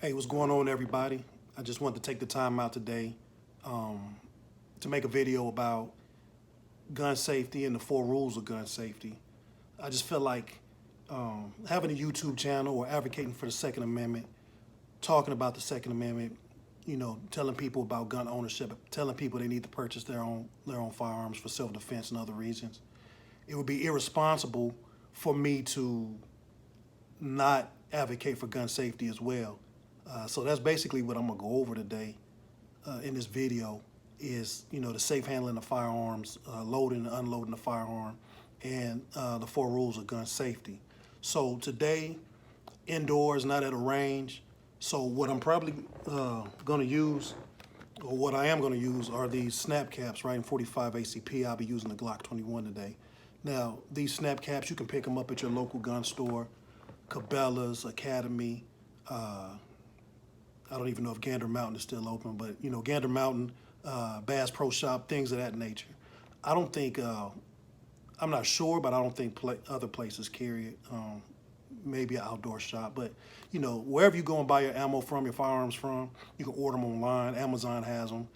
Hey, what's going on, everybody? I just wanted to take the time out today to make a video about gun safety and the 4 rules of gun safety. I just feel like having a YouTube channel or advocating for the Second Amendment, talking about the Second Amendment, telling people about gun ownership, telling people they need to purchase their own firearms for self-defense and other reasons. It would be irresponsible for me to not advocate for gun safety as well. So that's basically what I'm gonna go over today in this video is, the safe handling of firearms, loading and unloading the firearm, and the 4 rules of gun safety. So today, indoors, not at a range. So what I'm probably gonna use, or what I am gonna use, are these snap caps, right, in 45 ACP. I'll be using the Glock 21 today. Now, these snap caps, you can pick them up at your local gun store, Cabela's, Academy, I don't even know if Gander Mountain is still open, but Gander Mountain, Bass Pro Shop, things of that nature. I don't think, I'm not sure, but I don't think other places carry it. Maybe an outdoor shop, but wherever you go and buy your ammo from, your firearms from, you can order them online. Amazon has them.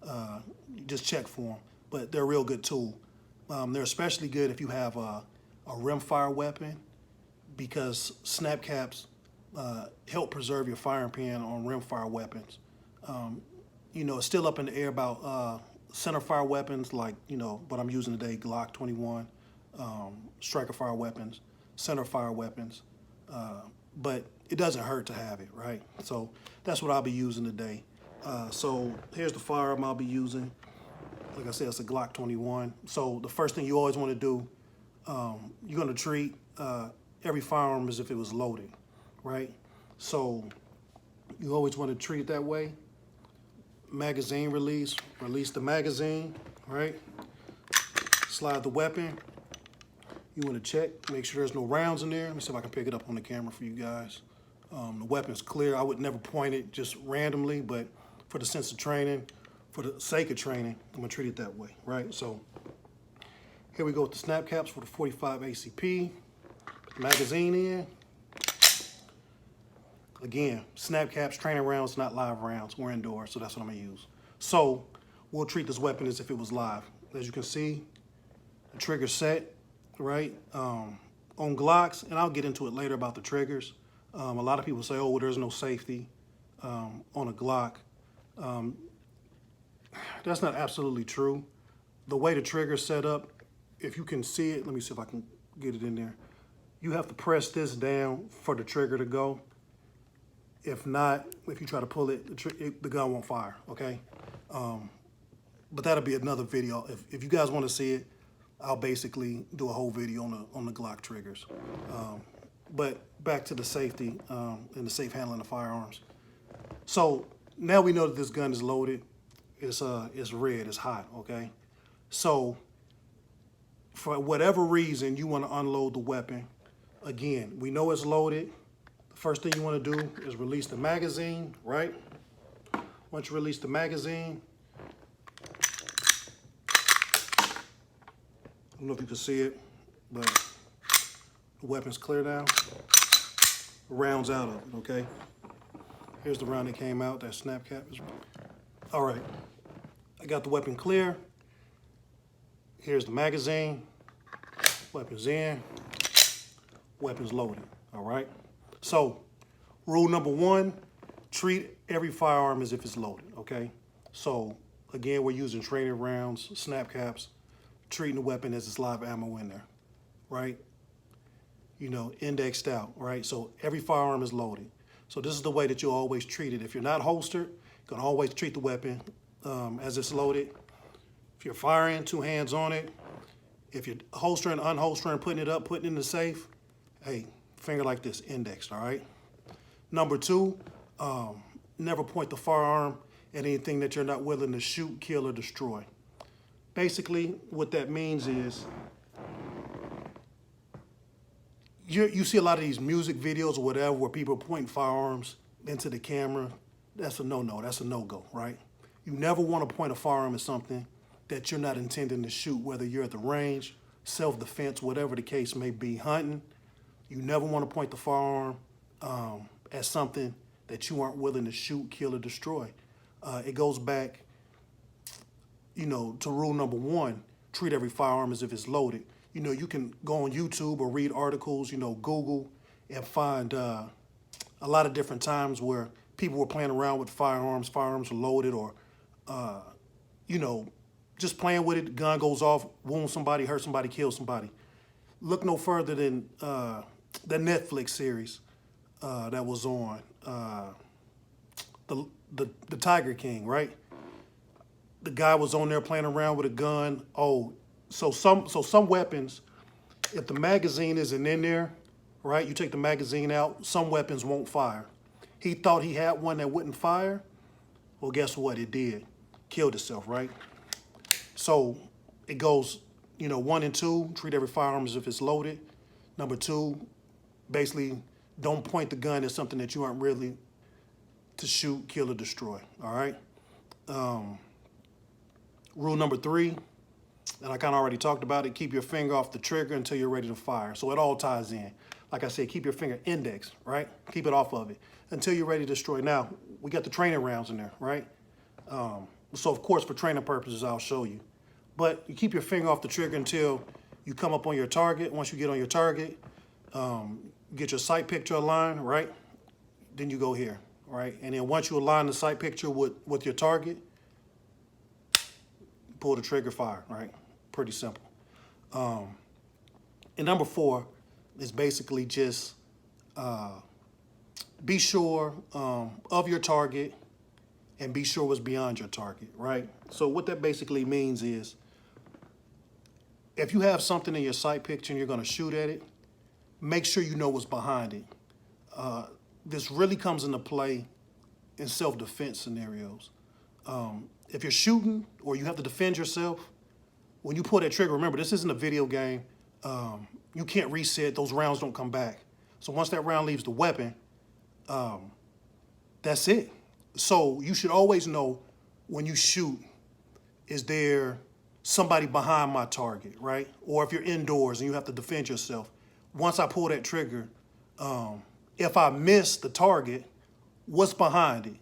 You just check for them, but they're a real good tool. They're especially good if you have a rimfire weapon, because snap caps help preserve your firing pin on rimfire weapons. It's still up in the air about center fire weapons, like what I'm using today, Glock 21, striker fire weapons, center fire weapons, but it doesn't hurt to have it, right? So that's what I'll be using today. So here's the firearm I'll be using. Like I said, it's a Glock 21. So the first thing you always want to do, you're going to treat every firearm as if it was loaded, right? So you always want to treat it that way. Magazine release the magazine, right? Slide the weapon. You want to check, make sure there's no rounds in there. Let me see if I can pick it up on the camera for you guys. The weapon's clear. I would never point it just randomly, but for the sense of training, for the sake of training, I'm gonna treat it that way, right? So here we go with the snap caps for the 45 ACP. Put the magazine in. Again, snap caps, training rounds, not live rounds. We're indoors, so that's what I'm gonna use. So we'll treat this weapon as if it was live. As you can see, the trigger's set, right? On Glocks, and I'll get into it later about the triggers. A lot of people say, oh, well, there's no safety on a Glock. That's not absolutely true. The way the trigger's set up, if you can see it, let me see if I can get it in there. You have to press this down for the trigger to go. If not, if you try to pull it, the gun won't fire, okay? But that'll be another video. If you guys want to see it, I'll basically do a whole video on the Glock triggers. But back to the safety and the safe handling of firearms. So now we know that this gun is loaded. It's red, it's hot, okay? So for whatever reason you want to unload the weapon, again, we know it's loaded. The first thing you want to do is release the magazine, right? Once you release the magazine, I don't know if you can see it, but the weapon's clear now. The round's out of it, okay? Here's the round that came out, that snap cap is. All right, I got the weapon clear. Here's the magazine. Weapon's in, weapon's loaded, all right? So, rule number 1, treat every firearm as if it's loaded, okay? So, again, we're using training rounds, snap caps, treating the weapon as it's live ammo in there, right? Indexed out, right? So every firearm is loaded. So this is the way that you'll always treat it. If you're not holstered, you can always treat the weapon as it's loaded. If you're firing, 2 hands on it. If you're holstering, unholstering, putting it up, putting it in the safe, hey, finger like this, indexed, all right? Number 2, never point the firearm at anything that you're not willing to shoot, kill, or destroy. Basically, what that means is you see a lot of these music videos or whatever where people are pointing firearms into the camera. That's a no-no, that's a no-go, right? You never want to point a firearm at something that you're not intending to shoot, whether you're at the range, self-defense, whatever the case may be, hunting. You never want to point the firearm at something that you aren't willing to shoot, kill, or destroy. It goes back, to rule number one: treat every firearm as if it's loaded. You can go on YouTube or read articles, Google, and find a lot of different times where people were playing around with firearms were loaded, or, just playing with it, gun goes off, wound somebody, hurt somebody, kill somebody. Look no further than the Netflix series that was on, the Tiger King, right? The guy was on there playing around with a gun. Oh, so some weapons, if the magazine isn't in there, right? You take the magazine out, some weapons won't fire. He thought he had one that wouldn't fire. Well, guess what? It did. Killed itself, right? So it goes, 1 and 2, treat every firearm as if it's loaded. Number 2, basically don't point the gun at something that you aren't really to shoot, kill, or destroy, all right? Rule number 3, and I kind of already talked about it, keep your finger off the trigger until you're ready to fire. So it all ties in. Like I said, keep your finger index, right? Keep it off of it until you're ready to destroy. Now, we got the training rounds in there, right? So of course, for training purposes, I'll show you. But you keep your finger off the trigger until you come up on your target. Once you get on your target, get your sight picture aligned, right? Then you go here, right? And then once you align the sight picture with your target, pull the trigger, fire, right? Pretty simple. And number 4 is basically just be sure of your target and be sure what's beyond your target, right? So what that basically means is if you have something in your sight picture and you're gonna shoot at it, make sure you know what's behind it. This really comes into play in self-defense scenarios. If you're shooting or you have to defend yourself, when you pull that trigger, remember, this isn't a video game. You can't reset, those rounds don't come back. So once that round leaves the weapon, that's it. So you should always know when you shoot, is there somebody behind my target, right? Or if you're indoors and you have to defend yourself, once I pull that trigger, if I miss the target, what's behind it,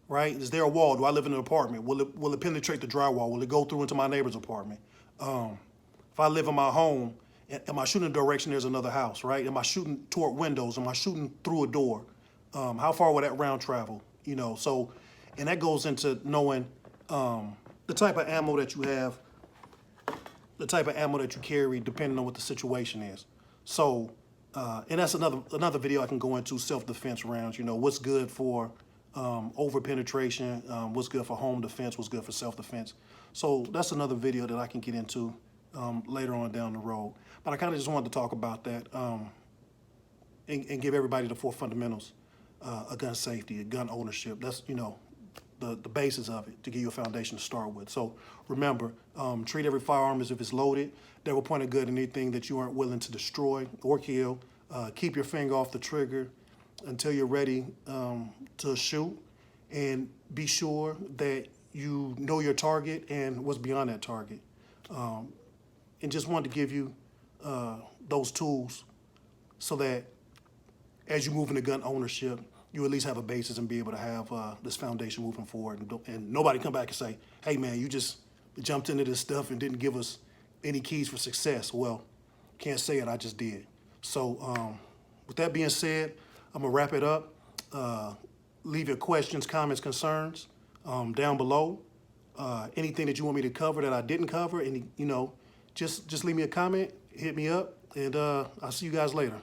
right? Is there a wall? Do I live in an apartment? Will it penetrate the drywall? Will it go through into my neighbor's apartment? If I live in my home, am I shooting in the direction there's another house, right? Am I shooting toward windows? Am I shooting through a door? How far will that round travel? So, and that goes into knowing the type of ammo that you have, the type of ammo that you carry, depending on what the situation is. So, and that's another video I can go into, self-defense rounds. What's good for over penetration, what's good for home defense, what's good for self-defense. So that's another video that I can get into later on down the road. But I kind of just wanted to talk about that and give everybody the 4 fundamentals of gun safety, gun ownership. That's, the basis of it to give you a foundation to start with. So remember, treat every firearm as if it's loaded. Never point a gun at anything that you aren't willing to destroy or kill. Keep your finger off the trigger until you're ready to shoot, and be sure that you know your target and what's beyond that target. And just wanted to give you those tools so that as you move into gun ownership, you at least have a basis and be able to have this foundation moving forward, and nobody come back and say, hey man, you just jumped into this stuff and didn't give us any keys for success. Well, can't say it, I just did. So with that being said, I'm gonna wrap it up. Leave your questions, comments, concerns down below. Anything that you want me to cover that I didn't cover, and just leave me a comment, hit me up, and I'll see you guys later.